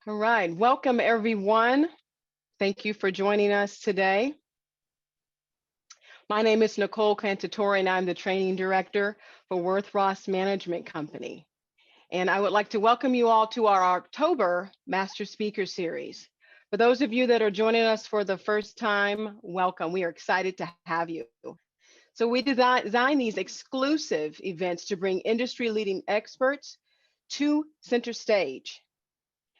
All right, welcome everyone. Thank you for joining us today. My name is Nicole Cantatore and I'm the Training Director for Worth Ross Management Company. And I would like to welcome you all to our October Master Speaker Series. For those of you that are joining us for the first time, welcome. We are excited to have you. So we design these exclusive events to bring industry-leading experts to center stage,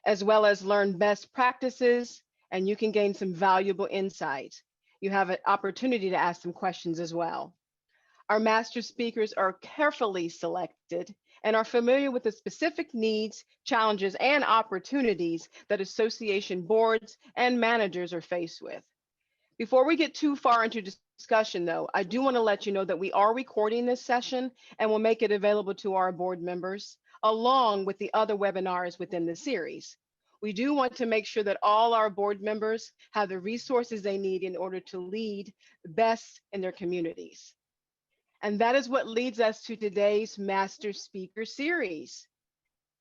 as well as learn best practices, and you can gain some valuable insights. You have an opportunity to ask some questions as well. Our master speakers are carefully selected and are familiar with the specific needs, challenges, and opportunities that association boards and managers are faced with. Before we get too far into discussion though, I do want to let you know that we are recording this session and will make it available to our board members along with the other webinars within the series. We do want to make sure that all our board members have the resources they need in order to lead best in their communities. And that is what leads us to today's Master Speaker Series,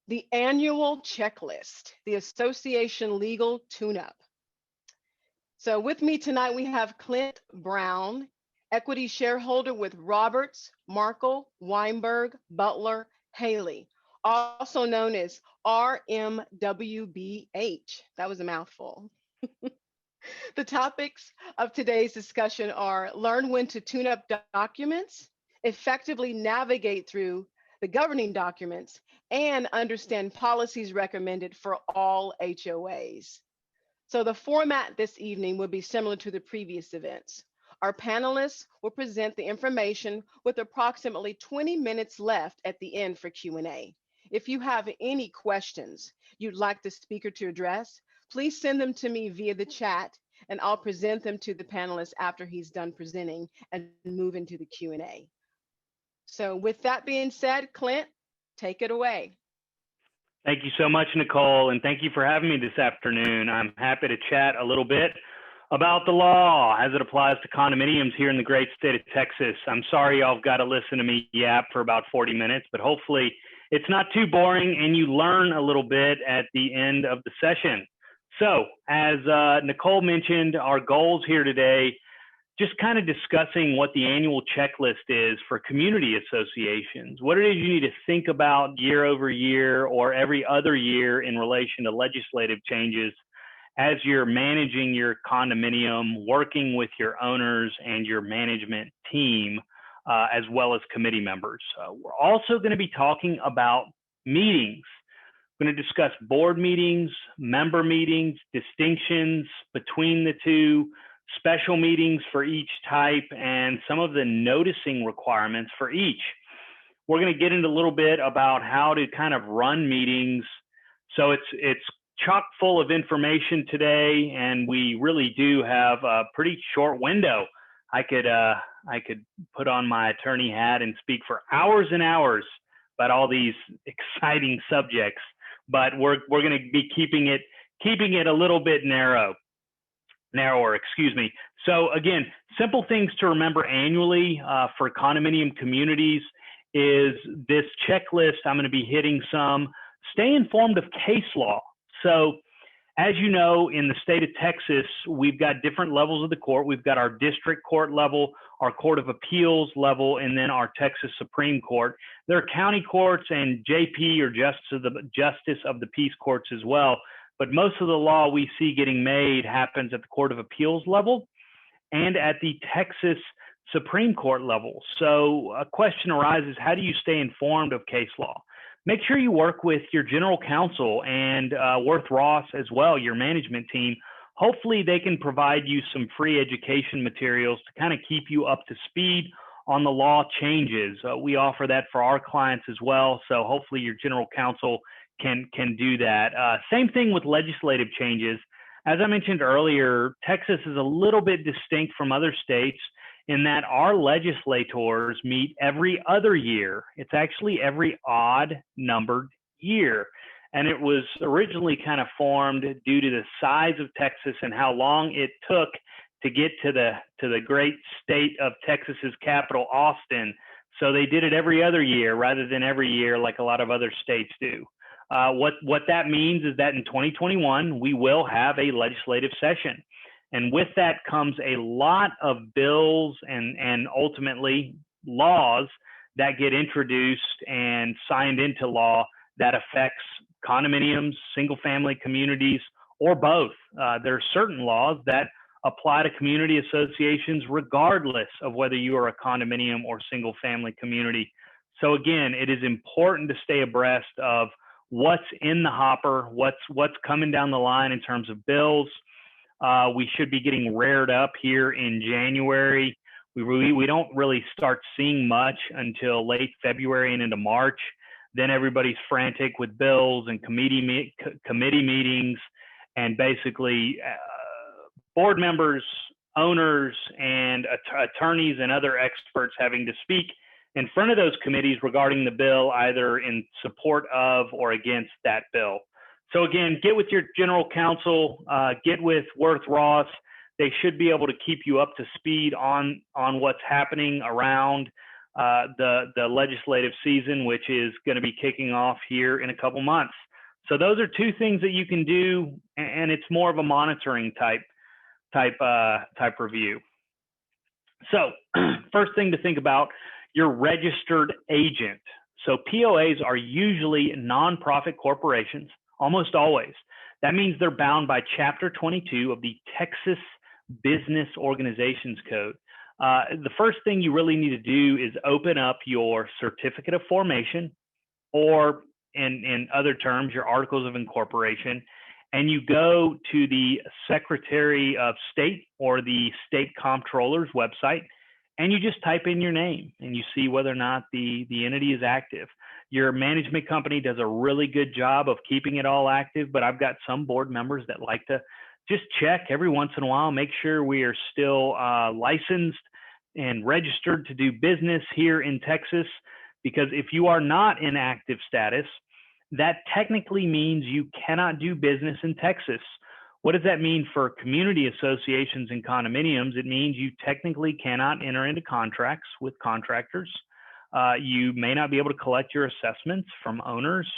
the annual checklist, the Association Legal Tune-Up. So with me tonight, we have Clint Brown, equity shareholder with Roberts, Markle, Weinberg, Butler, Haley, also known as RMWBH. That was a mouthful. The topics of today's discussion are learn when to tune up documents, effectively navigate through the governing documents, and understand policies recommended for all HOAs. So the format this evening will be similar to the previous events. Our panelists will present the information with approximately 20 minutes left at the end for Q&A. If you have any questions you'd like the speaker to address, please send them to me via the chat and I'll present them to the panelists after he's done presenting and move into the Q&A. So with that being said, Clint, take it away. Thank you so much, Nicole, and thank you for having me this afternoon. I'm happy to chat a little bit about the law as it applies to condominiums here in the great state of Texas. I'm sorry y'all got to listen to me yap for about 40 minutes, but hopefully it's not too boring and you learn a little bit at the end of the session. So as Nicole mentioned, our goals here today, just kind of discussing what the annual checklist is for community associations, what it is you need to think about year over year or every other year in relation to legislative changes as you're managing your condominium, working with your owners and your management team, as well as committee members. We're also going to be talking about meetings. We're going to discuss board meetings, member meetings, distinctions between the two, special meetings for each type, and some of the noticing requirements for each. We're going to get into a little bit about how to kind of run meetings. So it's chock full of information today, and we really do have a pretty short window. I could put on my attorney hat and speak for hours and hours about all these exciting subjects, but we're going to be keeping it a little bit narrower, excuse me. So again, simple things to remember annually for condominium communities is this checklist. I'm going to be hitting some. Stay informed of case law. So as you know, in the state of Texas, we've got different levels of the court. We've got our district court level, our court of appeals level, and then our Texas Supreme Court. There are county courts and JP or justice of the peace courts as well. But most of the law we see getting made happens at the Court of Appeals level and at the Texas Supreme Court level. So a question arises, how do you stay informed of case law? Make sure you work with your general counsel and Worth Ross as well, your management team. Hopefully they can provide you some free education materials to kind of keep you up to speed on the law changes. We offer that for our clients as well. So hopefully your general counsel can do that. Same thing with legislative changes. As I mentioned earlier, Texas is a little bit distinct from other states in that our legislators meet every other year. It's actually every odd numbered year. And it was originally kind of formed due to the size of Texas and how long it took to get to the great state of Texas's capital, Austin. So they did it every other year rather than every year like a lot of other states do. What that means is that in 2021, we will have a legislative session. And with that comes a lot of bills and ultimately laws that get introduced and signed into law that affects condominiums, single family communities, or both. There are certain laws that apply to community associations regardless of whether you are a condominium or single family community. So again, it is important to stay abreast of what's in the hopper, what's coming down the line in terms of bills. We should be getting reared up here in January. We don't really start seeing much until late February and into March. Then everybody's frantic with bills and committee meetings, and basically board members, owners, and attorneys and other experts having to speak in front of those committees regarding the bill, either in support of or against that bill. So again, get with your general counsel, get with Worth Ross. They should be able to keep you up to speed on what's happening around the legislative season, which is going to be kicking off here in a couple months. So those are two things that you can do, and it's more of a monitoring type review. So first thing to think about, your registered agent. So POAs are usually nonprofit corporations, almost always. That means they're bound by Chapter 22 of the Texas Business Organizations Code. The first thing you really need to do is open up your certificate of formation, or in other terms, your articles of incorporation, and you go to the Secretary of State or the State Comptroller's website, and you just type in your name and you see whether or not the entity is active. Your management company does a really good job of keeping it all active, but I've got some board members that like to just check every once in a while, make sure we are still licensed and registered to do business here in Texas, because if you are not in active status, that technically means you cannot do business in Texas. What does that mean for community associations and condominiums? It means you technically cannot enter into contracts with contractors. You may not be able to collect your assessments from owners.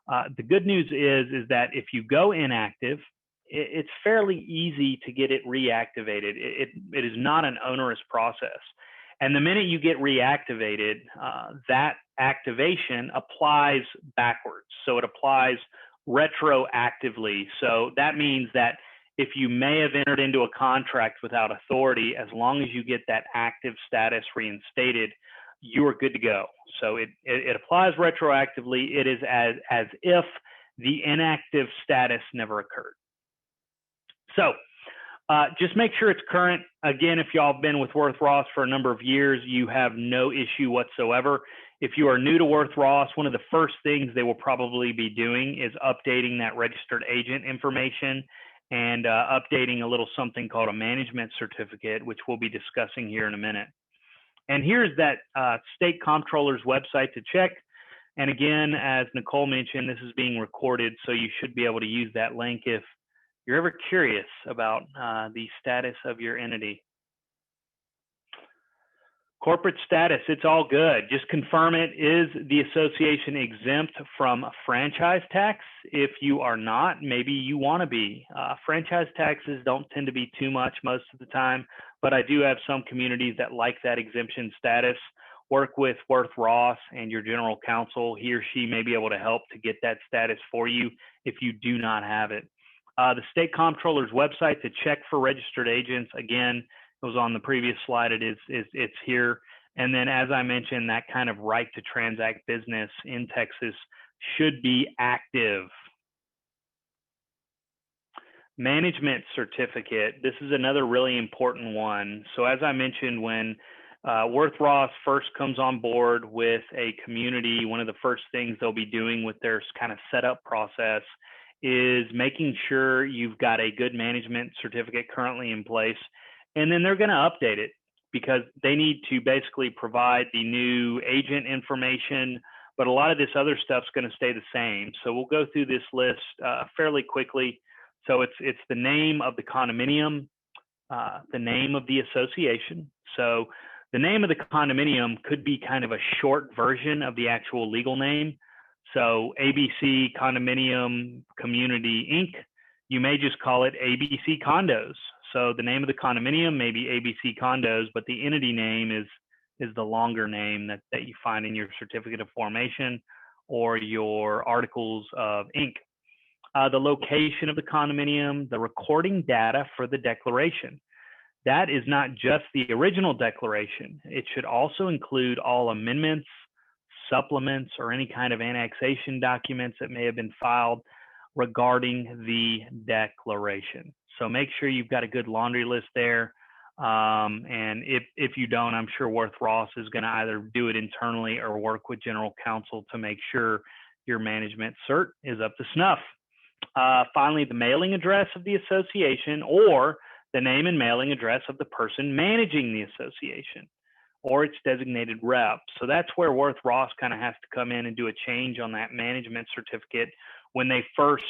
The good news is that if you go inactive, it's fairly easy to get it reactivated. It is not an onerous process. And the minute you get reactivated, that activation applies backwards. So it applies retroactively. So that means that if you may have entered into a contract without authority, as long as you get that active status reinstated, you are good to go. So it applies retroactively. It is as if the inactive status never occurred. So just make sure it's current. Again, if y'all have been with Worth Ross for a number of years, you have no issue whatsoever. If you are new to Worth Ross, one of the first things they will probably be doing is updating that registered agent information and updating a little something called a management certificate, which we'll be discussing here in a minute. And here's that state comptroller's website to check. And again, as Nicole mentioned, this is being recorded, so you should be able to use that link if you're ever curious about the status of your entity. Corporate status, it's all good. Just confirm it. Is the association exempt from franchise tax? If you are not, maybe you want to be. Franchise taxes don't tend to be too much most of the time, but I do have some communities that like that exemption status. Work with Worth Ross and your general counsel. He or she may be able to help to get that status for you if you do not have it. The state comptroller's website to check for registered agents, again, it was on the previous slide. It's here. And then, as I mentioned, that kind of right to transact business in Texas should be active. Management certificate. This is another really important one. So as I mentioned, when Worth Ross first comes on board with a community, one of the first things they'll be doing with their kind of setup process is making sure you've got a good management certificate currently in place. And then they're going to update it because they need to basically provide the new agent information, but a lot of this other stuff's going to stay the same. So we'll go through this list fairly quickly. So it's the name of the condominium, the name of the association. So the name of the condominium could be kind of a short version of the actual legal name. So ABC Condominium Community Inc., you may just call it ABC Condos. So the name of the condominium may be ABC Condos, but the entity name is the longer name that you find in your certificate of formation or your articles of Inc. The location of the condominium, the recording data for the declaration. That is not just the original declaration. It should also include all amendments, supplements, or any kind of annexation documents that may have been filed regarding the declaration. So make sure you've got a good laundry list there. And if you don't, I'm sure Worth Ross is going to either do it internally or work with general counsel to make sure your management cert is up to snuff. Finally, the mailing address of the association or the name and mailing address of the person managing the association or its designated rep. So that's where Worth Ross kind of has to come in and do a change on that management certificate when they first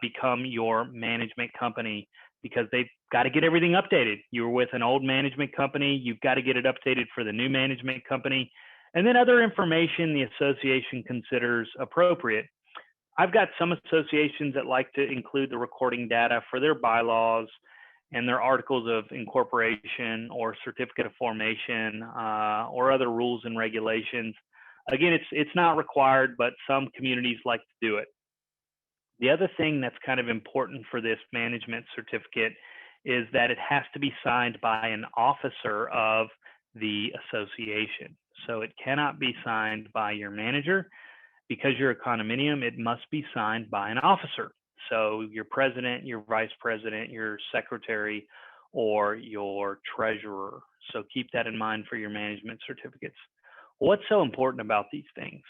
become your management company, because they've got to get everything updated. You were with an old management company, you've got to get it updated for the new management company, and then other information the association considers appropriate. I've got some associations that like to include the recording data for their bylaws and their articles of incorporation or certificate of formation or other rules and regulations. Again, it's not required, but some communities like to do it. The other thing that's kind of important for this management certificate is that it has to be signed by an officer of the association. So it cannot be signed by your manager. Because you're a condominium, it must be signed by an officer. So your president, your vice president, your secretary, or your treasurer. So keep that in mind for your management certificates. What's so important about these things?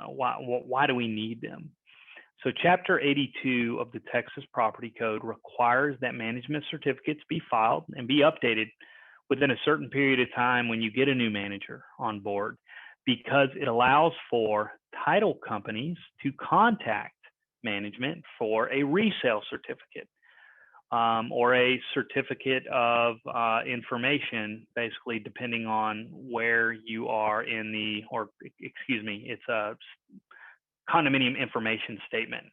Why do we need them? So Chapter 82 of the Texas Property Code requires that management certificates be filed and be updated within a certain period of time when you get a new manager on board, because it allows for title companies to contact management for a resale certificate or a certificate of information, basically depending on where you are in the, or excuse me, it's a condominium information statement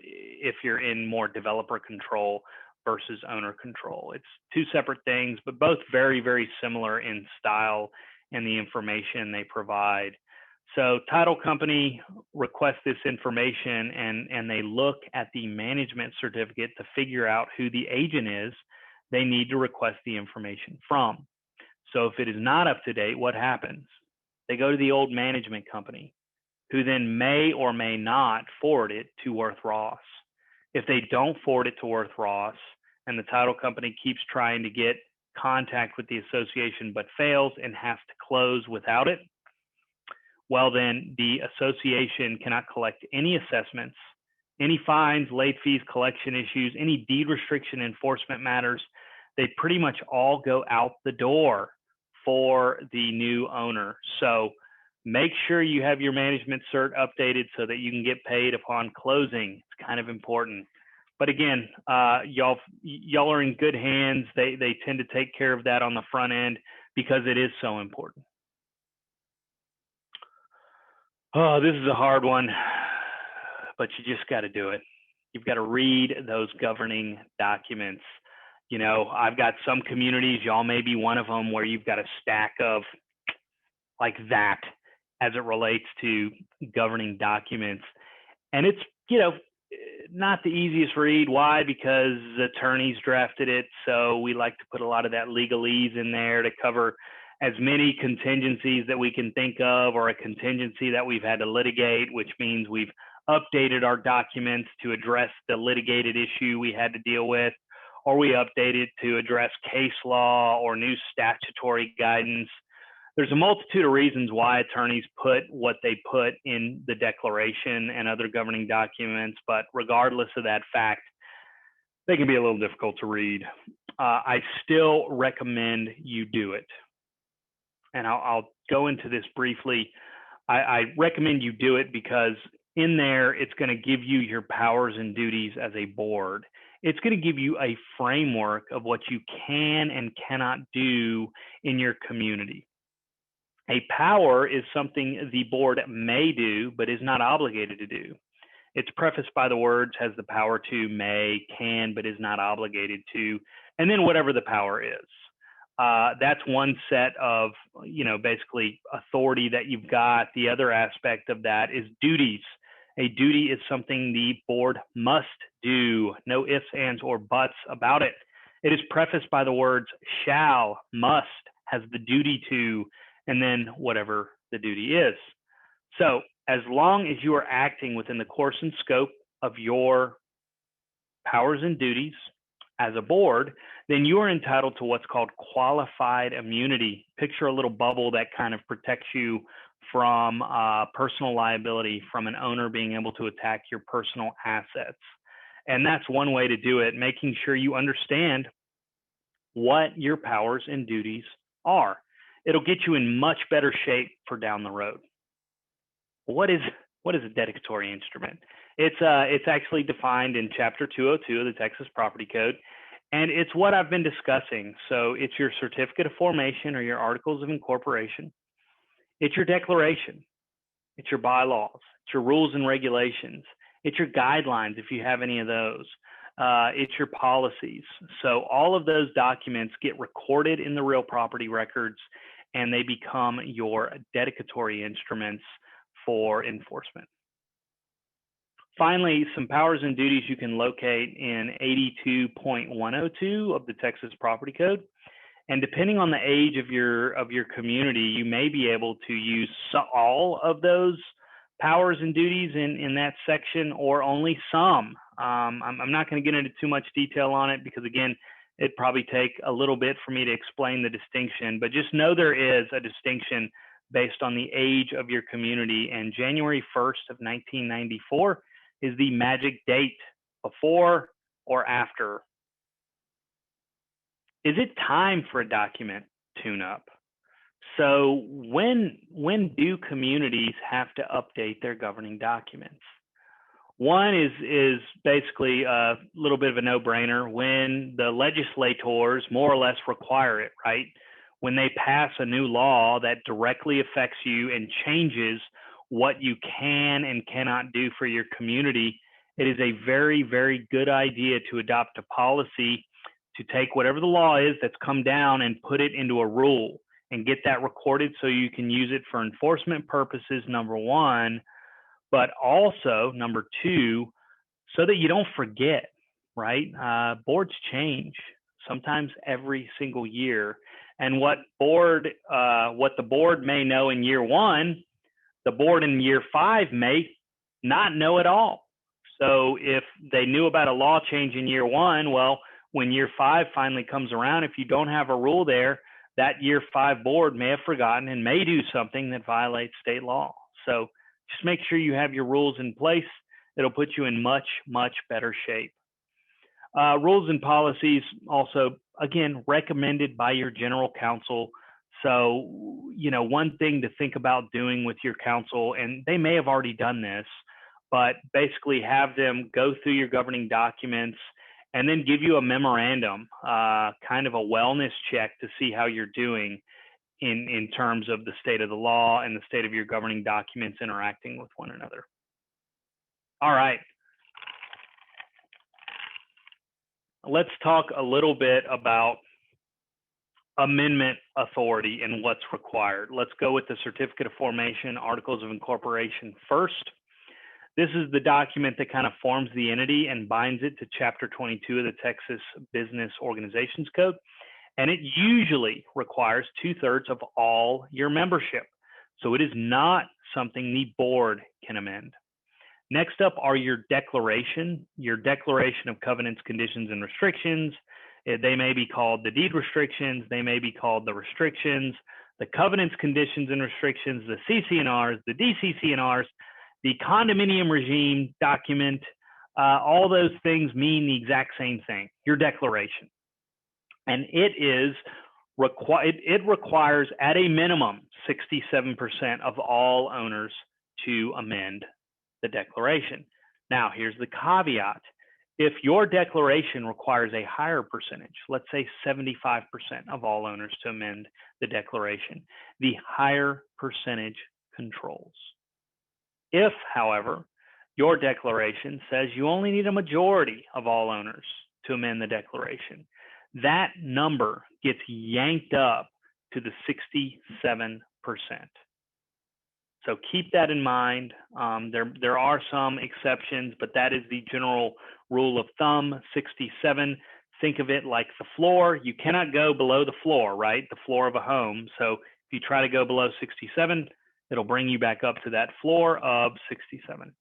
if you're in more developer control versus owner control. It's two separate things, but both very, very similar in style and the information they provide. So title company requests this information and they look at the management certificate to figure out who the agent is they need to request the information from. So if it is not up to date, what happens? They go to the old management company, who then may or may not forward it to Worth Ross. If they don't forward it to Worth Ross and the title company keeps trying to get contact with the association but fails and has to close without it, well then the association cannot collect any assessments, any fines, late fees, collection issues, any deed restriction enforcement matters. They pretty much all go out the door for the new owner. So make sure you have your management cert updated so that you can get paid upon closing. It's kind of important. But again, y'all are in good hands. They tend to take care of that on the front end because it is so important. Oh, this is a hard one, but you just got to do it. You've got to read those governing documents. You know, I've got some communities, y'all may be one of them, where you've got a stack of like that as it relates to governing documents. And it's, you know, not the easiest read. Why? Because attorneys drafted it. So we like to put a lot of that legalese in there to cover as many contingencies that we can think of, or a contingency that we've had to litigate, which means we've updated our documents to address the litigated issue we had to deal with, or we updated to address case law or new statutory guidance. There's a multitude of reasons why attorneys put what they put in the declaration and other governing documents, but regardless of that fact, they can be a little difficult to read. I still recommend you do it. And I'll go into this briefly. I recommend you do it because in there, it's going to give you your powers and duties as a board. It's going to give you a framework of what you can and cannot do in your community. A power is something the board may do, but is not obligated to do. It's prefaced by the words has the power to, may, can, but is not obligated to, and then whatever the power is. That's one set of, basically authority that you've got. The other aspect of that is duties. A duty is something the board must do. No ifs, ands, or buts about it. It is prefaced by the words shall, must, has the duty to, and then whatever the duty is. So as long as you are acting within the course and scope of your powers and duties as a board, then you are entitled to what's called qualified immunity. Picture a little bubble that kind of protects you from personal liability, from an owner being able to attack your personal assets. And that's one way to do it, making sure you understand what your powers and duties are. It'll get you in much better shape for down the road. What is a dedicatory instrument? It's actually defined in Chapter 202 of the Texas Property Code, and it's what I've been discussing. So it's your certificate of formation or your articles of incorporation. It's your declaration. It's your bylaws. It's your rules and regulations. It's your guidelines if you have any of those. It's your policies. So all of those documents get recorded in the real property records, and they become your dedicatory instruments for enforcement. Finally, some powers and duties you can locate in 82.102 of the Texas Property Code. And depending on the age of your community, you may be able to use all of those powers and duties in that section, or only some. I'm not going to get into too much detail on it because, again, it'd probably take a little bit for me to explain the distinction, but just know there is a distinction based on the age of your community. And January 1st of 1994 is the magic date, before or after. Is it time for a document tune-up? So when do communities have to update their governing documents? One is basically a little bit of a no-brainer when the legislators more or less require it, right? When they pass a new law that directly affects you and changes what you can and cannot do for your community, it is a very, very good idea to adopt a policy to take whatever the law is that's come down and put it into a rule and get that recorded so you can use it for enforcement purposes, number one, but also, number two, so that you don't forget, right? Boards change, sometimes every single year. And what the board may know in year one, the board in year 5 may not know at all. So if they knew about a law change in year 1, well, when year 5 finally comes around, if you don't have a rule there, that year 5 board may have forgotten and may do something that violates state law. So just make sure you have your rules in place. It'll put you in much, much better shape. Rules and policies also, again, recommended by your general counsel. So, one thing to think about doing with your counsel, and they may have already done this, but basically have them go through your governing documents and then give you a memorandum, kind of a wellness check to see how you're doing in terms of the state of the law and the state of your governing documents interacting with one another. All right. Let's talk a little bit about amendment authority and what's required. Let's go with the Certificate of Formation, Articles of Incorporation first. This is the document that kind of forms the entity and binds it to Chapter 22 of the Texas Business Organizations Code. And it usually requires 2/3 of all your membership. So it is not something the board can amend. Next up are your declaration of covenants, conditions, and restrictions. They may be called the deed restrictions. They may be called the restrictions, the covenants, conditions, and restrictions, the CC&Rs, the DCC&Rs, the condominium regime document. All those things mean the exact same thing, your declaration. And it requires at a minimum 67% of all owners to amend the declaration. Now, here's the caveat. If your declaration requires a higher percentage, let's say 75% of all owners to amend the declaration, the higher percentage controls. If, however, your declaration says you only need a majority of all owners to amend the declaration, that number gets yanked up to the 67%. So keep that in mind. There are some exceptions, but that is the general rule of thumb, 67. Think of it like the floor. You cannot go below the floor, right? The floor of a home. So if you try to go below 67, it'll bring you back up to that floor of 67.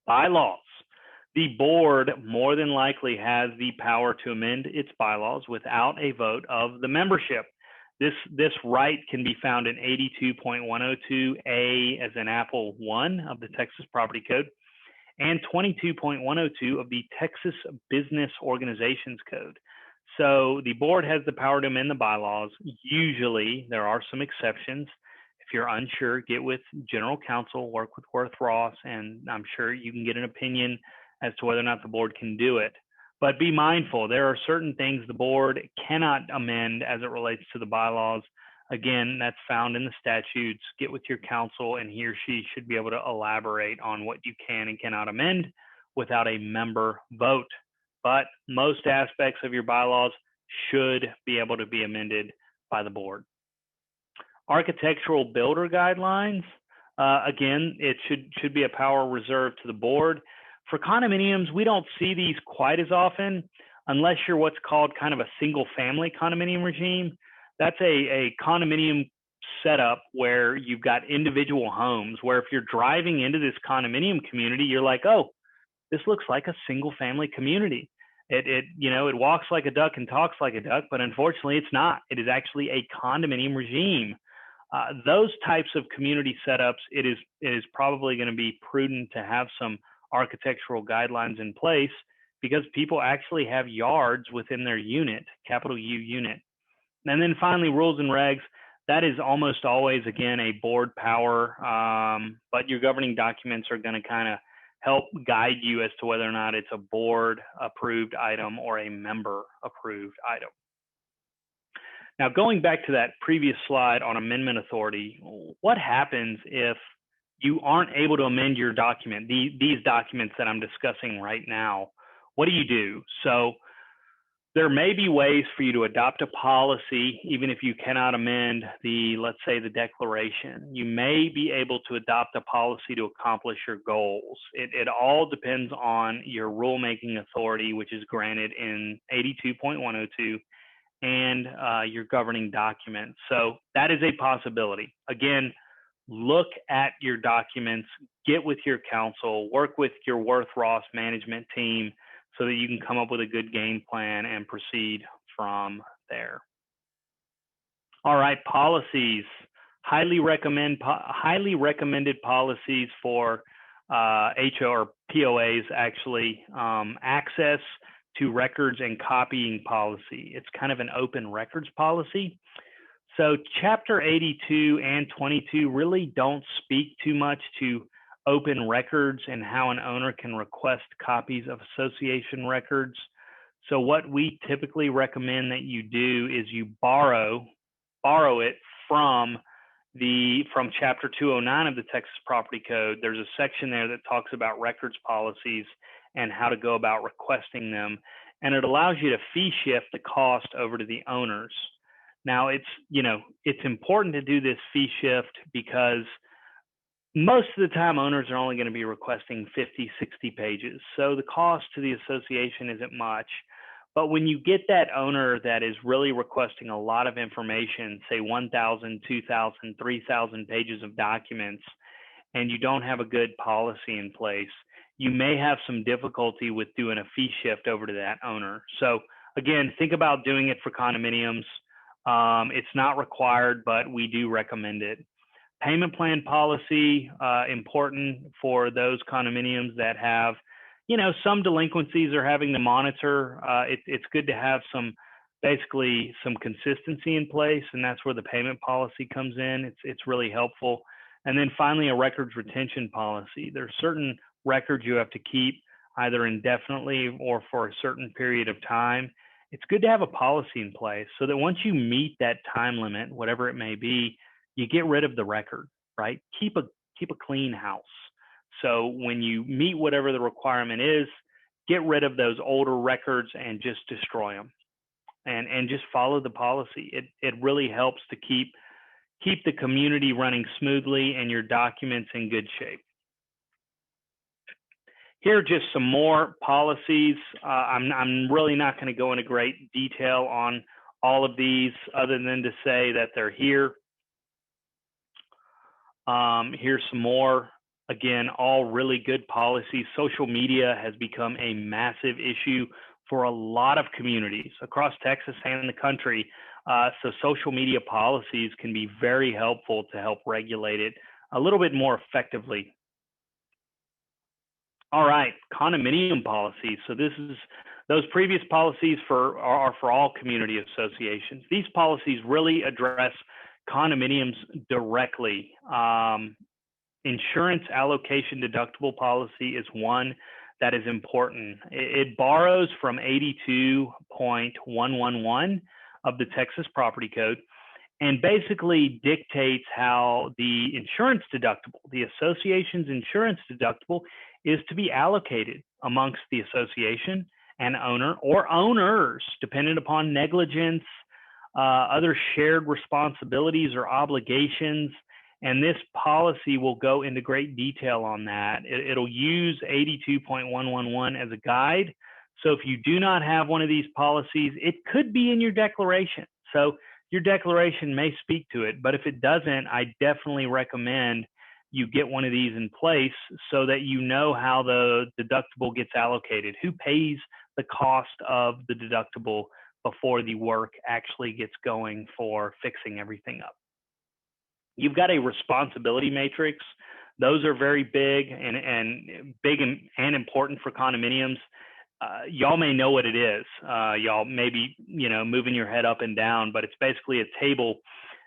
Bylaws. The board more than likely has the power to amend its bylaws without a vote of the membership. This right can be found in 82.102A as in Apple 1 of the Texas Property Code and 22.102 of the Texas Business Organizations Code. So the board has the power to amend the bylaws. Usually there are some exceptions. If you're unsure, get with general counsel, work with Worth Ross, and I'm sure you can get an opinion as to whether or not the board can do it. But be mindful, there are certain things the board cannot amend as it relates to the bylaws. Again, that's found in the statutes. Get with your counsel, and he or she should be able to elaborate on what you can and cannot amend without a member vote. But most aspects of your bylaws should be able to be amended by the board. Architectural builder guidelines, again, it should be a power reserved to the board. For condominiums, we don't see these quite as often unless you're what's called kind of a single family condominium regime. That's a condominium setup where you've got individual homes where if you're driving into this condominium community, you're like, oh, this looks like a single family community. It walks like a duck and talks like a duck, but unfortunately it's not. It is actually a condominium regime. Those types of community setups, it is probably going to be prudent to have some architectural guidelines in place because people actually have yards within their unit, capital U unit. And then finally, rules and regs, that is almost always, again, a board power, but your governing documents are going to kind of help guide you as to whether or not it's a board approved item or a member approved item. Now, going back to that previous slide on amendment authority, what happens if you aren't able to amend your document, these documents that I'm discussing right now? What do you do? So there may be ways for you to adopt a policy, even if you cannot amend let's say the declaration. You may be able to adopt a policy to accomplish your goals. It all depends on your rulemaking authority, which is granted in 82.102 and your governing documents. So that is a possibility. Again, look at your documents, get with your counsel, work with your Worth Ross management team so that you can come up with a good game plan and proceed from there. All right, policies. Highly recommended policies for HO or POAs actually, access to records and copying policy. It's kind of an open records policy. So Chapter 82 and 22 really don't speak too much to open records and how an owner can request copies of association records. So what we typically recommend that you do is you borrow it from Chapter 209 of the Texas Property Code. There's a section there that talks about records policies and how to go about requesting them. And it allows you to fee shift the cost over to the owners. Now, it's important to do this fee shift because most of the time owners are only going to be requesting 50, 60 pages. So the cost to the association isn't much. But when you get that owner that is really requesting a lot of information, say 1,000, 2,000, 3,000 pages of documents, and you don't have a good policy in place, you may have some difficulty with doing a fee shift over to that owner. So again, think about doing it for condominiums. It's not required, but we do recommend it. Payment plan policy, important for those condominiums that have, some delinquencies are having to monitor. It's good to have some consistency in place, and that's where the payment policy comes in. It's really helpful. And then finally, a records retention policy. There are certain records you have to keep. either indefinitely or for a certain period of time, it's good to have a policy in place so that once you meet that time limit, whatever it may be, you get rid of the record, right? Keep a clean house. So when you meet whatever the requirement is, get rid of those older records and just destroy them, and just follow the policy. It really helps to keep the community running smoothly and your documents in good shape. Here are just some more policies. I'm really not going to go into great detail on all of these other than to say that they're here. Here's some more. Again, all really good policies. Social media has become a massive issue for a lot of communities across Texas and the country. So social media policies can be very helpful to help regulate it a little bit more effectively. All right, condominium policies. So this is those previous policies are for all community associations. These policies really address condominiums directly. Insurance allocation deductible policy is one that is important. It borrows from 82.111 of the Texas Property Code and basically dictates how the insurance deductible, the association's insurance deductible, is to be allocated amongst the association and owner or owners, dependent upon negligence, other shared responsibilities or obligations. And this policy will go into great detail on that. It'll use 82.111 as a guide. So if you do not have one of these policies, it could be in your declaration. So your declaration may speak to it, but if it doesn't, I definitely recommend you get one of these in place so that you know how the deductible gets allocated, who pays the cost of the deductible before the work actually gets going for fixing everything up. You've got a responsibility matrix. Those are very big and important for condominiums. Y'all may know what it is. Y'all may be, moving your head up and down, but it's basically a table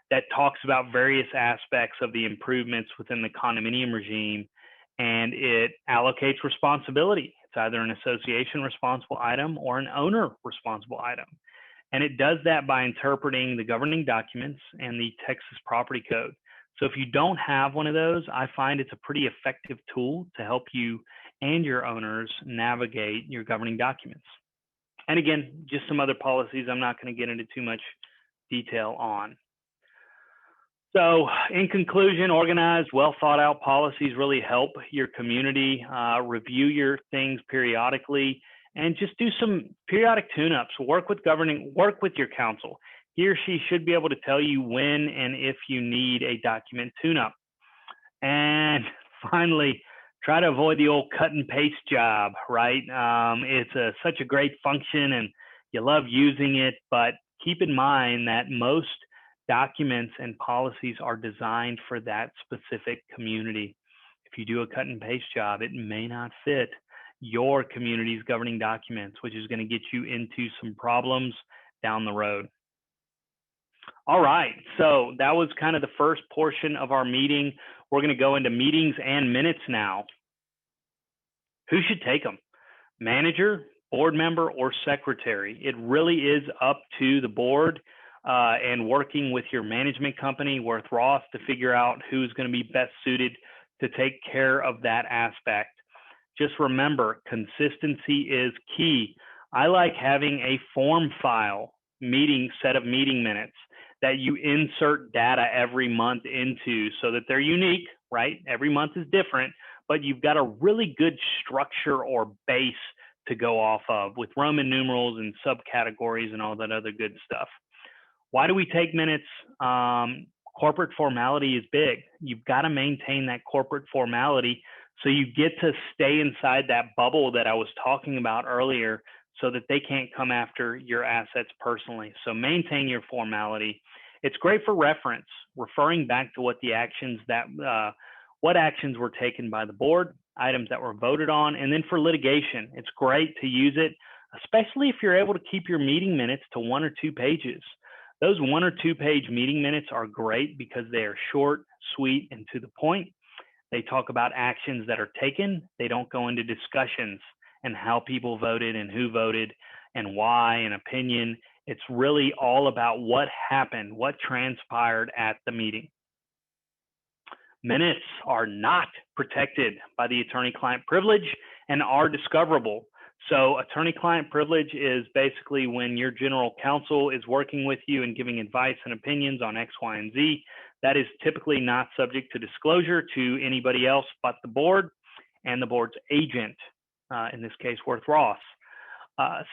that talks about various aspects of the improvements within the condominium regime, and it allocates responsibility. It's either an association responsible item or an owner responsible item. And it does that by interpreting the governing documents and the Texas Property Code. So if you don't have one of those, I find it's a pretty effective tool to help you and your owners navigate your governing documents. And again, just some other policies I'm not going to get into too much detail on. So in conclusion, organized, well thought out policies really help your community review your things periodically and just do some periodic tune-ups. Work with your counsel. He or she should be able to tell you when and if you need a document tune-up. And finally, try to avoid the old cut and paste job, right? It's such a great function and you love using it, but keep in mind that most documents and policies are designed for that specific community. If you do a cut and paste job, it may not fit your community's governing documents, which is going to get you into some problems down the road. All right, so that was kind of the first portion of our meeting. We're going to go into meetings and minutes now. Who should take them? Manager, board member, or secretary? It really is up to the board and working with your management company, Worth Ross, to figure out who's going to be best suited to take care of that aspect. Just remember, consistency is key. I like having a form file set of meeting minutes that you insert data every month into so that they're unique, right? Every month is different, but you've got a really good structure or base to go off of with Roman numerals and subcategories and all that other good stuff. Why do we take minutes? Corporate formality is big. You've got to maintain that corporate formality so you get to stay inside that bubble that I was talking about earlier so that they can't come after your assets personally. So maintain your formality. It's great for reference, referring back to what actions were taken by the board, items that were voted on, and then for litigation. It's great to use it, especially if you're able to keep your meeting minutes to 1 or 2 pages. Those 1 or 2 page meeting minutes are great because they are short, sweet, and to the point. They talk about actions that are taken. They don't go into discussions. and how people voted and who voted and why and opinion. It's really all about what happened, what transpired at the meeting. Minutes are not protected by the attorney-client privilege and are discoverable. So attorney-client privilege is basically when your general counsel is working with you and giving advice and opinions on X, Y, and Z. That is typically not subject to disclosure to anybody else but the board and the board's agent, in this case, Worth Ross.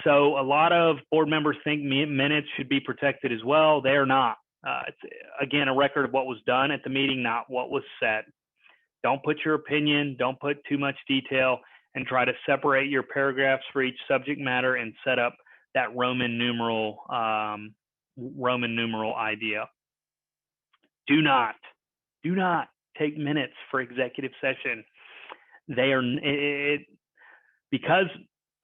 So a lot of board members think minutes should be protected as well. They are not. It's, again, a record of what was done at the meeting, not what was said. Don't put your opinion, don't put too much detail, and try to separate your paragraphs for each subject matter and set up that Roman numeral idea. Do not take minutes for executive session. They are, because,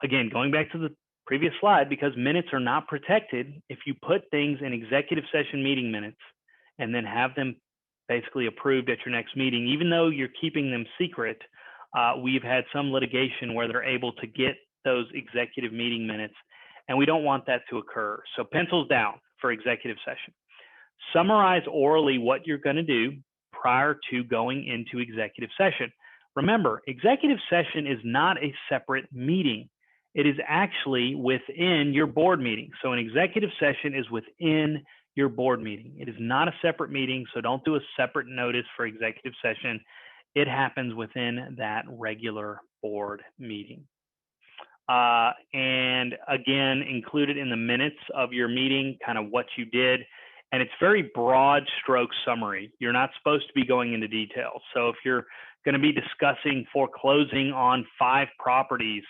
again, going back to the previous slide, because minutes are not protected, if you put things in executive session meeting minutes and then have them basically approved at your next meeting, even though you're keeping them secret, we've had some litigation where they're able to get those executive meeting minutes, and we don't want that to occur. So pencils down for executive session. Summarize orally what you're going to do prior to going into executive session. Remember, executive session is not a separate meeting. It is actually within your board meeting. So an executive session is within your board meeting. It is not a separate meeting, so don't do a separate notice for executive session. It happens within that regular board meeting. And again, included in the minutes of your meeting, kind of what you did. And it's very broad stroke summary. You're not supposed to be going into detail. So if you're going to be discussing foreclosing on 5 properties,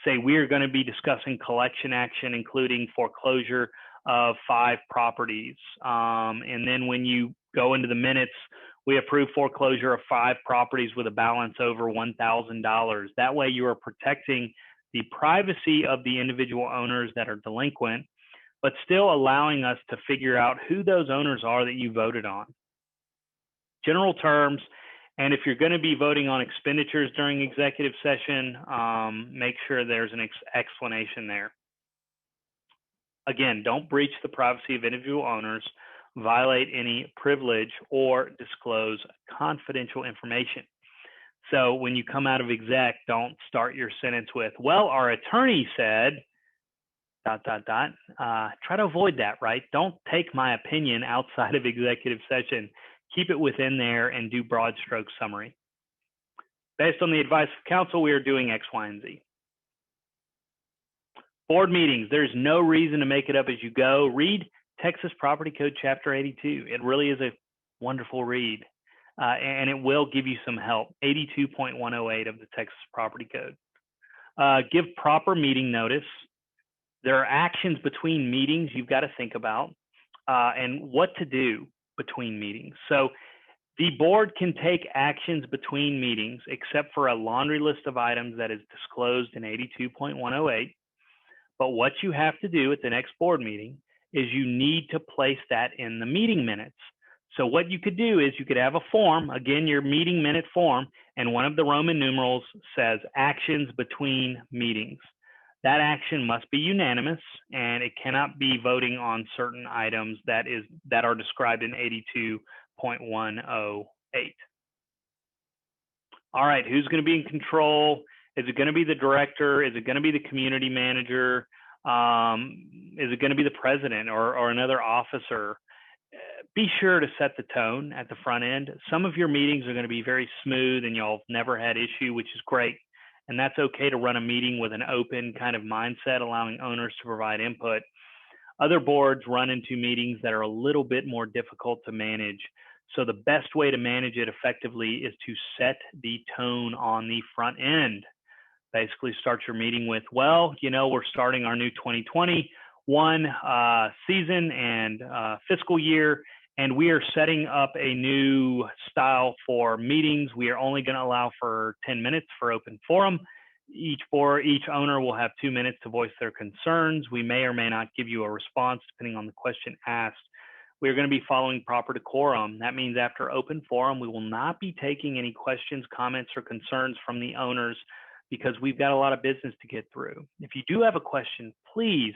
say we're going to be discussing collection action, including foreclosure of 5 properties. And then when you go into the minutes, we approve foreclosure of 5 properties with a balance over $1,000. That way you are protecting the privacy of the individual owners that are delinquent, but still allowing us to figure out who those owners are that you voted on. General terms, and if you're going to be voting on expenditures during executive session, make sure there's an explanation there. Again, don't breach the privacy of individual owners, violate any privilege, or disclose confidential information. So when you come out of exec, don't start your sentence with, well, our attorney said, ... Try to avoid that, right? Don't take my opinion outside of executive session. Keep it within there and do broad stroke summary. Based on the advice of counsel, we are doing X, Y, and Z. Board meetings, there's no reason to make it up as you go. Read Texas Property Code Chapter 82. It really is a wonderful read, and it will give you some help. 82.108 of the Texas Property Code. Give proper meeting notice. There are actions between meetings you've got to think about, and what to do between meetings. So the board can take actions between meetings except for a laundry list of items that is disclosed in 82.108. But what you have to do at the next board meeting is you need to place that in the meeting minutes. So what you could do is you could have a form, again, your meeting minute form, and one of the Roman numerals says actions between meetings. That action must be unanimous, and it cannot be voting on certain items that are described in 82.108. All right, who's going to be in control? Is it going to be the director? Is it going to be the community manager? Is it going to be the president or another officer? Be sure to set the tone at the front end. Some of your meetings are going to be very smooth and y'all have never had issue, which is great. And that's okay to run a meeting with an open kind of mindset, allowing owners to provide input. Other boards run into meetings that are a little bit more difficult to manage. So the best way to manage it effectively is to set the tone on the front end. Basically start your meeting with, well, you know, we're starting our new 2021 season and fiscal year, and we are setting up a new style for meetings. We are only going to allow for 10 minutes for open forum. Each owner will have 2 minutes to voice their concerns. We may or may not give you a response depending on the question asked. We're going to be following proper decorum. That means after open forum, we will not be taking any questions, comments, or concerns from the owners because we've got a lot of business to get through. If you do have a question, please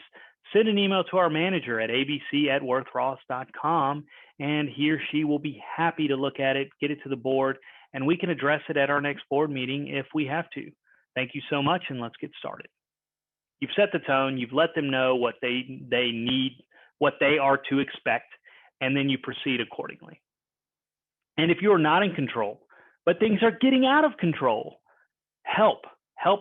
send an email to our manager at abc@worthross.com, and he or she will be happy to look at it, get it to the board, and we can address it at our next board meeting if we have to. Thank you so much, and let's get started. You've set the tone, you've let them know what they need, what they are to expect, and then you proceed accordingly. And if you're not in control, but things are getting out of control, help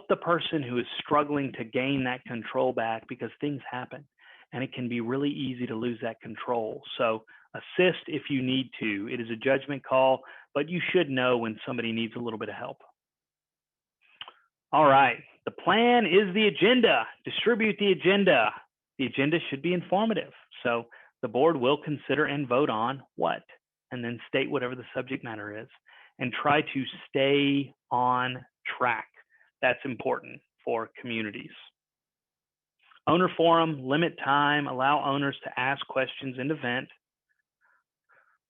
the person who is struggling to gain that control back, because things happen and it can be really easy to lose that control. So assist if you need to. It is a judgment call, but you should know when somebody needs a little bit of help. All right, the plan is the agenda. Distribute the agenda. The agenda should be informative. So the board will consider and vote on what, and then state whatever the subject matter is, and try to stay on track. That's important for communities. Owner forum, limit time, allow owners to ask questions and to vent.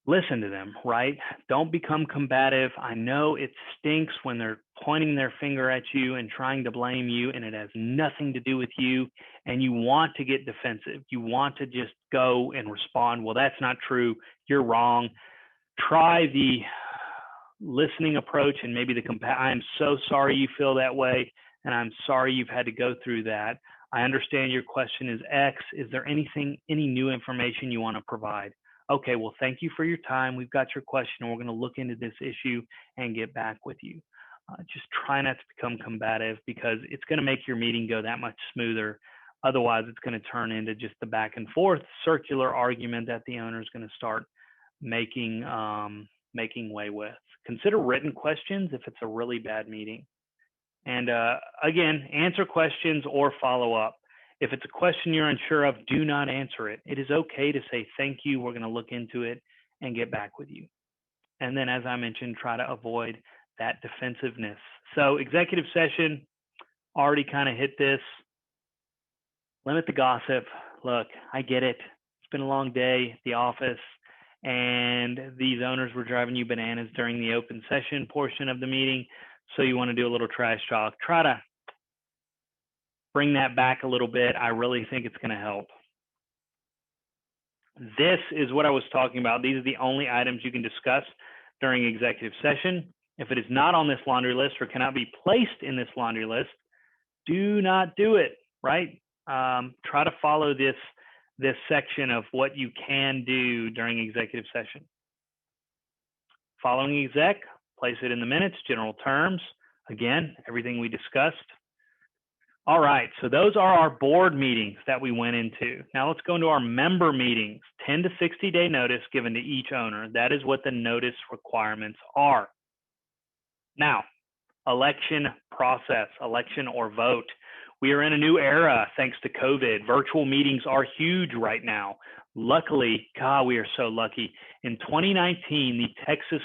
Listen to them, right? Don't become combative. I know it stinks when they're pointing their finger at you and trying to blame you, and it has nothing to do with you, and you want to get defensive. You want to just go and respond, well, that's not true, you're wrong. Try the listening approach and maybe I'm so sorry you feel that way, and I'm sorry you've had to go through that. I understand your question is X. Is there any new information you want to provide? Okay, well, thank you for your time. We've got your question, and we're going to look into this issue and get back with you. Just try not to become combative, because it's going to make your meeting go that much smoother. Otherwise, it's going to turn into just the back and forth circular argument that the owner is going to start making way with. Consider written questions if it's a really bad meeting. And again, answer questions or follow up. If it's a question you're unsure of, do not answer it. It is okay to say thank you, we're going to look into it, and get back with you. And then, as I mentioned, try to avoid that defensiveness. So executive session, already kind of hit this. Limit the gossip. Look, I get it. It's been a long day at the office, and these owners were driving you bananas during the open session portion of the meeting. So you want to do a little trash talk. Try to bring that back a little bit. I really think it's going to help. This is what I was talking about. These are the only items you can discuss during executive session. If it is not on this laundry list or cannot be placed in this laundry list, do not do it, right? Try to follow this section of what you can do during executive session. Following exec, place it in the minutes, general terms. Again, everything we discussed. All right, so those are our board meetings that we went into. Now let's go into our member meetings. 10 to 60 day notice given to each owner. That is what the notice requirements are. Now, election process, election or vote. We are in a new era thanks to COVID. Virtual meetings are huge right now. Luckily, God, we are so lucky. In 2019, the Texas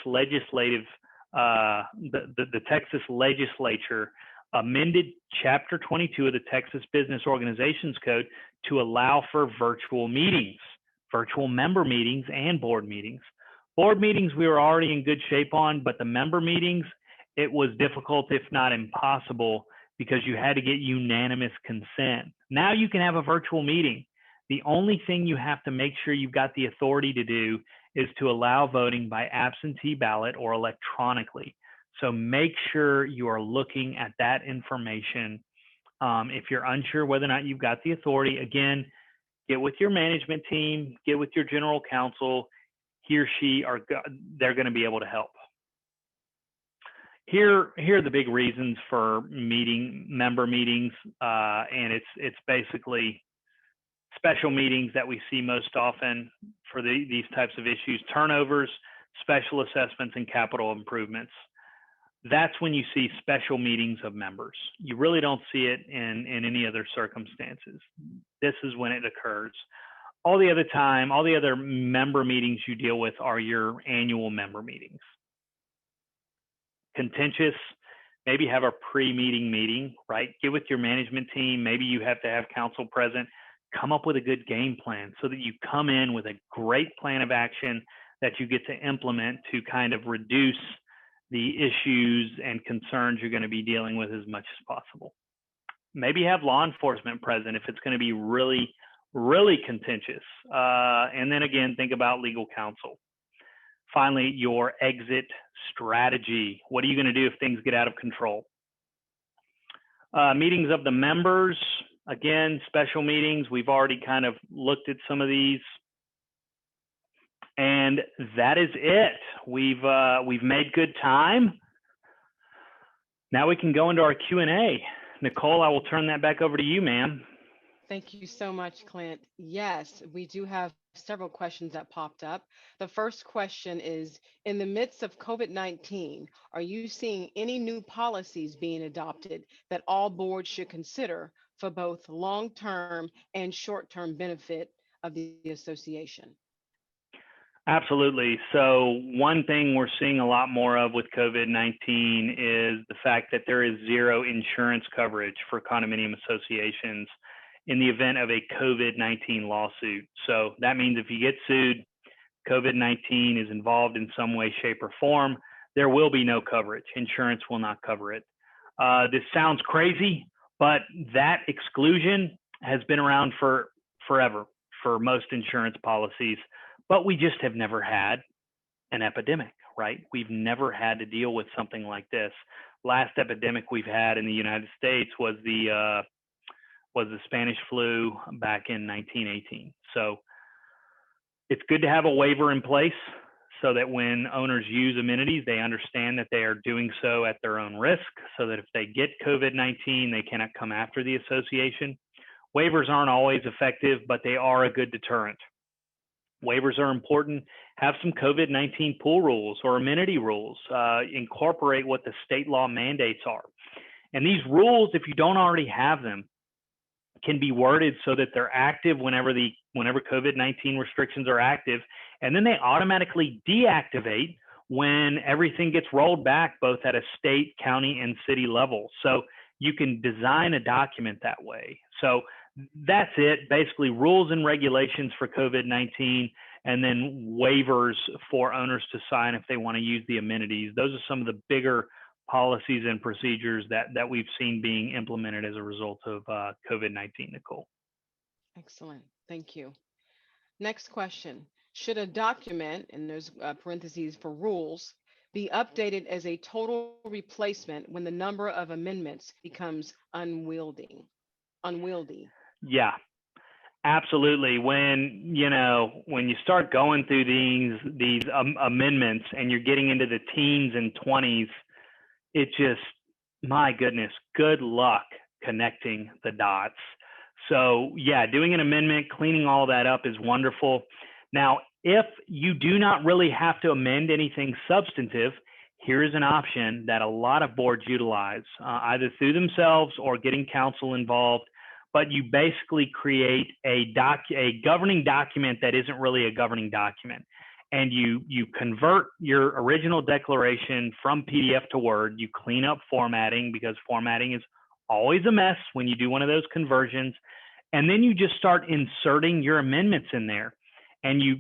Texas legislature amended Chapter 22 of the Texas Business Organizations Code to allow for virtual meetings, virtual member meetings, and board meetings. Board meetings we were already in good shape on, but the member meetings, it was difficult, if not impossible, because you had to get unanimous consent. Now you can have a virtual meeting. The only thing you have to make sure you've got the authority to do is to allow voting by absentee ballot or electronically. So make sure you are looking at that information. If you're unsure whether or not you've got the authority, again, get with your management team, get with your general counsel. He or she they're going to be able to help. Here are the big reasons for member meetings, and it's basically special meetings that we see most often for these types of issues: turnovers, special assessments, and capital improvements. That's when you see special meetings of members. You really don't see it in any other circumstances. This is when it occurs. All the other member meetings you deal with are your annual member meetings. Contentious, maybe have a pre-meeting meeting, right? Get with your management team. Maybe you have to have counsel present. Come up with a good game plan so that you come in with a great plan of action that you get to implement to kind of reduce the issues and concerns you're going to be dealing with as much as possible. Maybe have law enforcement present if it's going to be really, really contentious. And then again, think about legal counsel. Finally, your exit strategy. What are you going to do if things get out of control? Meetings of the members. Again, special meetings. We've already kind of looked at some of these. And that is it. We've made good time. Now we can go into our Q&A. Nicole, I will turn that back over to you, ma'am. Thank you so much, Clint. Yes, we do have several questions that popped up. The first question is, in the midst of COVID-19, are you seeing any new policies being adopted that all boards should consider for both long-term and short-term benefit of the association? Absolutely. So one thing we're seeing a lot more of with COVID-19 is the fact that there is zero insurance coverage for condominium associations in the event of a COVID-19 lawsuit. So that means if you get sued, COVID-19 is involved in some way, shape, or form, there will be no coverage. Insurance will not cover it. This sounds crazy, but that exclusion has been around for forever for most insurance policies. But we just have never had an epidemic, right? We've never had to deal with something like this. Last epidemic we've had in the United States was the Spanish flu back in 1918. So it's good to have a waiver in place so that when owners use amenities, they understand that they are doing so at their own risk, so that if they get COVID-19, they cannot come after the association. Waivers aren't always effective, but they are a good deterrent. Waivers are important. Have some COVID-19 pool rules or amenity rules. Incorporate what the state law mandates are. And these rules, if you don't already have them, can be worded so that they're active whenever COVID-19 restrictions are active, and then they automatically deactivate when everything gets rolled back, both at a state, county, and city level. So you can design a document that way. So that's it, basically rules and regulations for COVID-19, and then waivers for owners to sign if they want to use the amenities. Those are some of the bigger policies and procedures that we've seen being implemented as a result of COVID-19, Nicole. Excellent. Thank you. Next question. Should a document, and there's parentheses for rules, be updated as a total replacement when the number of amendments becomes unwieldy? Yeah, absolutely. When you start going through these amendments and you're getting into the teens and 20s, it just, my goodness, good luck connecting the dots. So yeah, doing an amendment, cleaning all that up is wonderful. Now, if you do not really have to amend anything substantive, here's an option that a lot of boards utilize, either through themselves or getting counsel involved. But you basically create a governing document that isn't really a governing document. And you convert your original declaration from PDF to Word. You clean up formatting, because formatting is always a mess when you do one of those conversions. And then you just start inserting your amendments in there. And you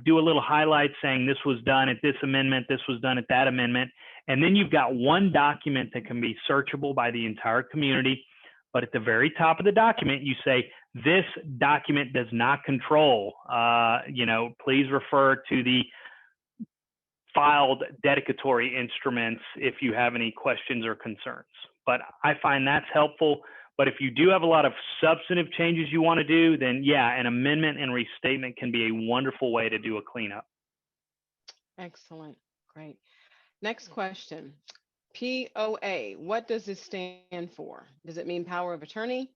do a little highlight saying this was done at this amendment, this was done at that amendment. And then you've got one document that can be searchable by the entire community. But at the very top of the document, you say, this document does not control, please refer to the filed dedicatory instruments if you have any questions or concerns. But I find that's helpful. But if you do have a lot of substantive changes you want to do, then yeah, an amendment and restatement can be a wonderful way to do a cleanup. Excellent. Great. Next question. POA, what does this stand for? Does it mean power of attorney?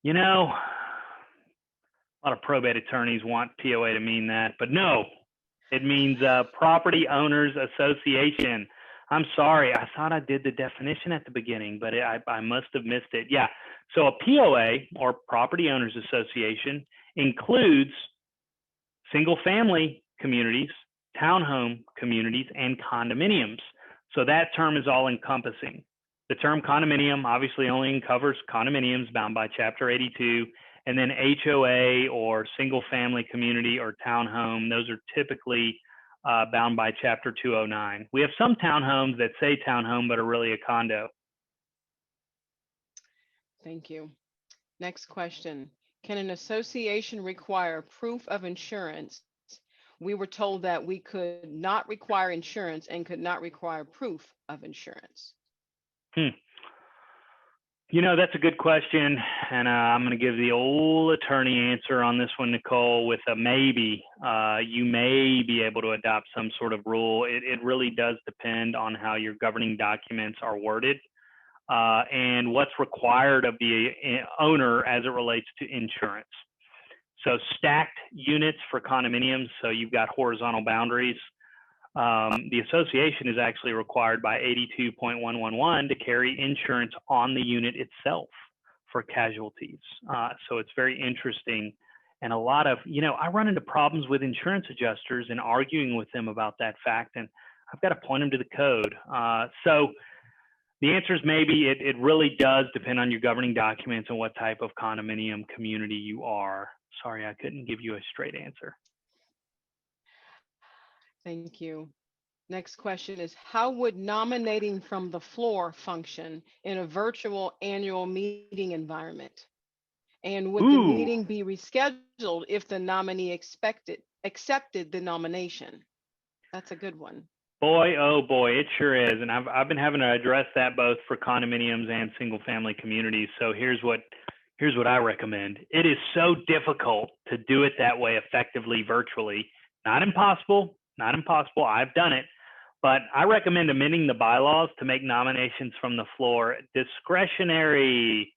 A lot of probate attorneys want POA to mean that, but no, it means Property Owners Association. I'm sorry, I thought I did the definition at the beginning, but I must have missed it. Yeah, so a POA, or Property Owners Association, includes single-family communities, townhome communities, and condominiums. So that term is all-encompassing. The term condominium obviously only covers condominiums bound by Chapter 82, and then HOA or single-family community or townhome, those are typically bound by Chapter 209. We have some townhomes that say townhome, but are really a condo. Thank you. Next question. Can an association require proof of insurance? We were told that we could not require insurance and could not require proof of insurance. You know, that's a good question, and I'm going to give the old attorney answer on this one, Nicole, with a maybe. You may be able to adopt some sort of rule. It really does depend on how your governing documents are worded and what's required of the owner as it relates to insurance. So stacked units for condominiums, so you've got horizontal boundaries. The association is actually required by 82.111 to carry insurance on the unit itself for casualties. So it's very interesting. And a lot of, I run into problems with insurance adjusters and arguing with them about that fact, and I've got to point them to the code. So the answer is maybe. It really does depend on your governing documents and what type of condominium community you are. Sorry, I couldn't give you a straight answer. Thank you. Next question is, how would nominating from the floor function in a virtual annual meeting environment? And would the meeting be rescheduled if the nominee accepted the nomination? That's a good one. Boy, oh boy, it sure is. And I've been having to address that both for condominiums and single family communities. So here's what I recommend. It is so difficult to do it that way effectively virtually. Not impossible. I've done it. But I recommend amending the bylaws to make nominations from the floor discretionary,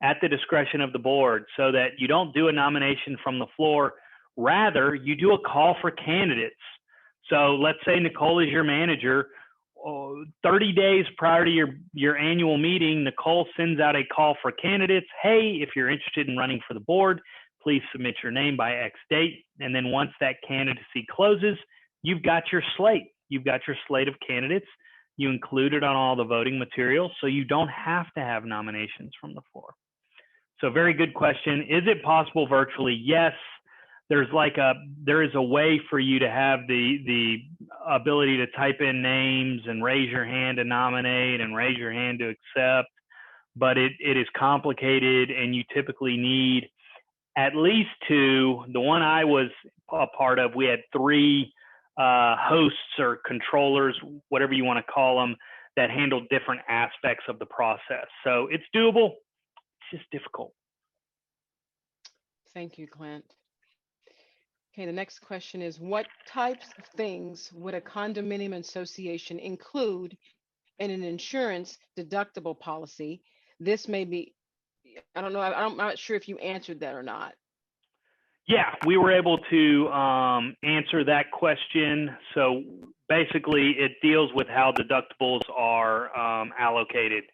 at the discretion of the board, so that you don't do a nomination from the floor. Rather, you do a call for candidates. So let's say Nicole is your manager. 30 days prior to your annual meeting, Nicole sends out a call for candidates. Hey, if you're interested in running for the board, please submit your name by X date. And then once that candidacy closes, you've got your slate. You've got your slate of candidates. You include it on all the voting materials, so you don't have to have nominations from the floor. So very good question. Is it possible virtually? Yes. There is a way for you to have the ability to type in names and raise your hand to nominate and raise your hand to accept, but it is complicated, and you typically need at least two. The one I was a part of, we had three hosts or controllers, whatever you want to call them, that handled different aspects of the process. So it's doable. It's just difficult. Thank you, Clint. Okay, the next question is, what types of things would a condominium association include in an insurance deductible policy? This may be, I don't know, I'm not sure if you answered that or not. Yeah, we were able to answer that question. So basically, it deals with how deductibles are allocated.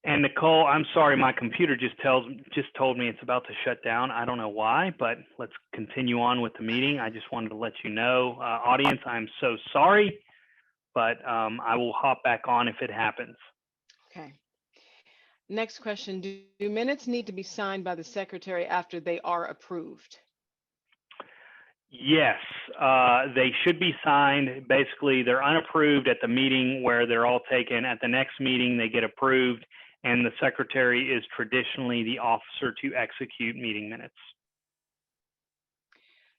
And Nicole, I'm sorry, my computer just told me it's about to shut down. I don't know why, but let's continue on with the meeting. I just wanted to let you know, audience, I'm so sorry, but I will hop back on if it happens. Okay. Next question, do minutes need to be signed by the secretary after they are approved? Yes, they should be signed. Basically, they're unapproved at the meeting where they're all taken. At the next meeting, they get approved, and the secretary is traditionally the officer to execute meeting minutes.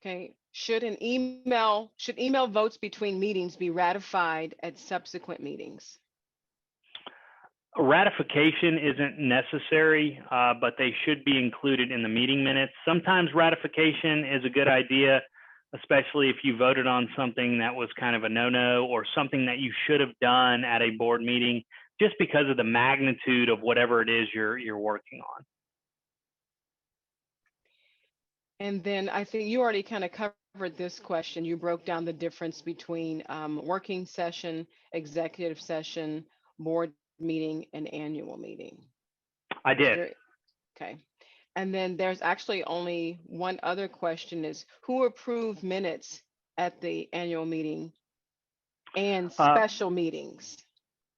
Okay, should email votes between meetings be ratified at subsequent meetings? Ratification isn't necessary, but they should be included in the meeting minutes. Sometimes ratification is a good idea, especially if you voted on something that was kind of a no-no or something that you should have done at a board meeting, just because of the magnitude of whatever it is you're working on. And then I think you already kind of covered this question. You broke down the difference between working session, executive session, board meeting, and annual meeting. I did. Okay. And then there's actually only one other question, is who approved minutes at the annual meeting and special meetings?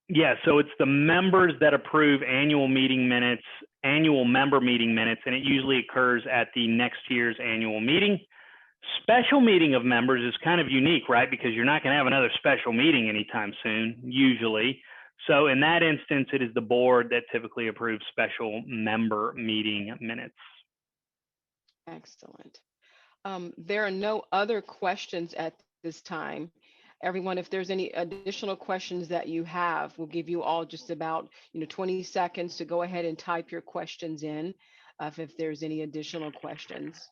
Yeah, so it's the members that approve annual meeting minutes, annual member meeting minutes, and it usually occurs at the next year's annual meeting. Special meeting of members is kind of unique, right? Because you're not going to have another special meeting anytime soon, usually. So in that instance, it is the board that typically approves special member meeting minutes. Excellent. There are no other questions at this time. Everyone, if there's any additional questions that you have, we'll give you all just about 20 seconds to go ahead and type your questions in if there's any additional questions.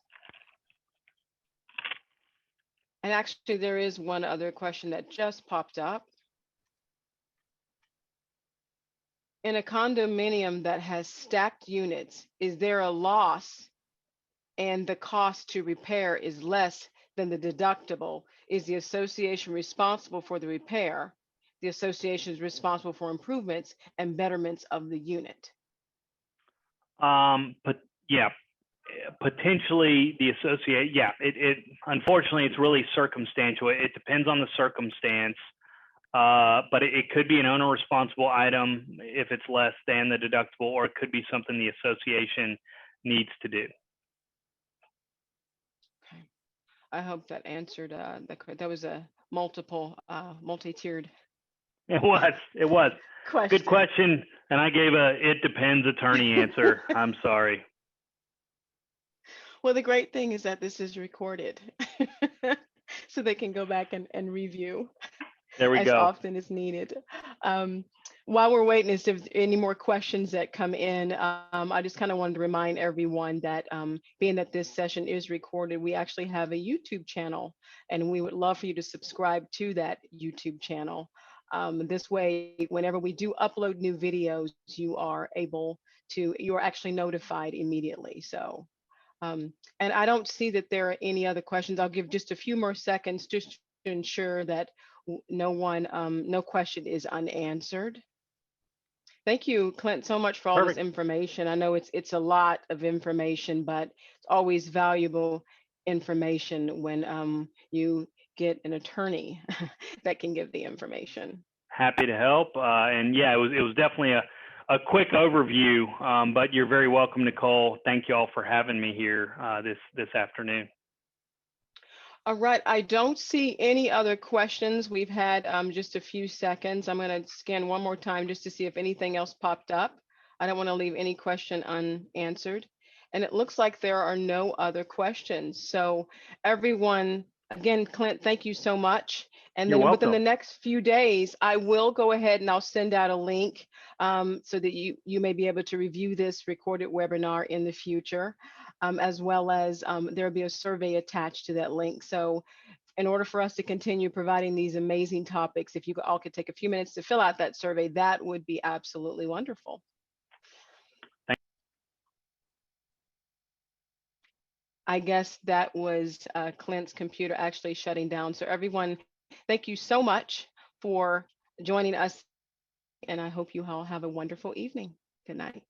And actually, there is one other question that just popped up. In a condominium that has stacked units, is there a loss and the cost to repair is less than the deductible? Is the association responsible for the repair? The association is responsible for improvements and betterments of the unit. But yeah, potentially the associate. Yeah, it unfortunately it's really circumstantial. It depends on the circumstance. But it could be an owner responsible item if it's less than the deductible, or it could be something the association needs to do. Okay. I hope that answered that was a multi-tiered. It was. Question. Good question. And I gave a it depends attorney answer. I'm sorry. Well, the great thing is that this is recorded so they can go back and review. There we as go. often as needed. While we're waiting, if there's any more questions that come in, I just kind of wanted to remind everyone that being that this session is recorded, we actually have a YouTube channel, and we would love for you to subscribe to that YouTube channel. This way, whenever we do upload new videos, you are actually notified immediately. So, and I don't see that there are any other questions. I'll give just a few more seconds just to ensure that no question is unanswered. Thank you, Clint, so much for all Perfect. this information. I know it's a lot of information, but it's always valuable information when you get an attorney that can give the information. Happy to help. And yeah, it was definitely a quick overview, but you're very welcome, Nicole. Thank you all for having me here this afternoon. All right, I don't see any other questions. We've had just a few seconds. I'm going to scan one more time just to see if anything else popped up. I don't want to leave any question unanswered. And it looks like there are no other questions. So everyone, again, Clint, thank you so much. And then within the next few days, I will go ahead and I'll send out a link so that you may be able to review this recorded webinar in the future. As well as there will be a survey attached to that link. So in order for us to continue providing these amazing topics, if you all could take a few minutes to fill out that survey, that would be absolutely wonderful. I guess that was Clint's computer actually shutting down. So everyone, thank you so much for joining us. And I hope you all have a wonderful evening. Good night.